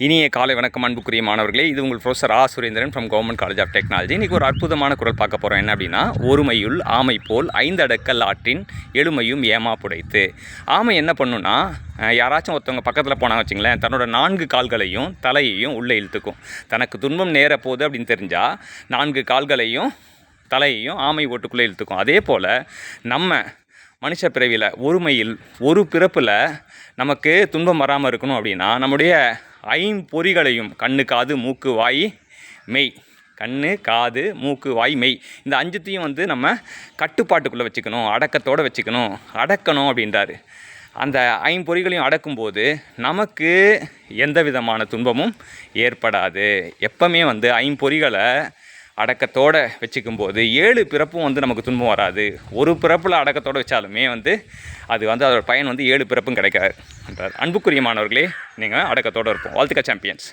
இனிய காலை வணக்கம் அன்புக்குரிய மாணவர்களே. இது உங்கள் professor Surendran from government college of technology. இன்றைக்கி ஒரு அற்புதமான குரல் பார்க்க போகிறோம். என்ன அப்படின்னா, ஒருமையுள் ஆமை போல் ஐந்தடக்கல் ஆற்றின் எழுமையும் ஏமா புடைத்து. ஆமை என்ன பண்ணுன்னா, யாராச்சும் ஒருத்தவங்க பக்கத்தில் போனாங்க வச்சுங்களேன், தன்னோட 4 கால்களையும் தலையையும் உள்ளே இழுத்துக்கும். தனக்கு துன்பம் நேர போகுது அப்படின்னு தெரிஞ்சால் 4 கால்களையும் தலையையும் ஆமை ஓட்டுக்குள்ளே இழுத்துக்கும். அதே போல் நம்ம மனுஷ பிறவியில் ஒருமையில் ஒரு பிறப்பில் நமக்கு துன்பம் வராமல் இருக்கணும் அப்படின்னா, நம்முடைய ஐம்பொறிகளையும் கண்ணு, காது, மூக்கு, வாய், மெய், கண்ணு, காது, மூக்கு, வாய், மெய், இந்த 5த்தையும் நம்ம கட்டுப்பாட்டுக்குள்ளே வச்சுக்கணும், அடக்கத்தோடு வச்சுக்கணும், அடக்கணும் அப்படின்றாரு. அந்த ஐம்பொறிகளையும் அடக்கும்போது நமக்கு எந்த விதமான துன்பமும் ஏற்படாது. எப்பவுமே ஐம்பொறிகளை அடக்கத்தோடு வச்சுக்கும்போது 7 பிறப்பும் நமக்கு துன்பம் வராது. ஒரு பிறப்பில் அடக்கத்தோடு வச்சாலுமே அது அதோட பயன் 7 பிறப்பும் கிடைக்காது என்றார். அன்புக்குரிய மாணவர்களே, நீங்கள் அடக்கத்தோடு இருப்போம். வாழ்த்துக்கள் சாம்பியன்ஸ்.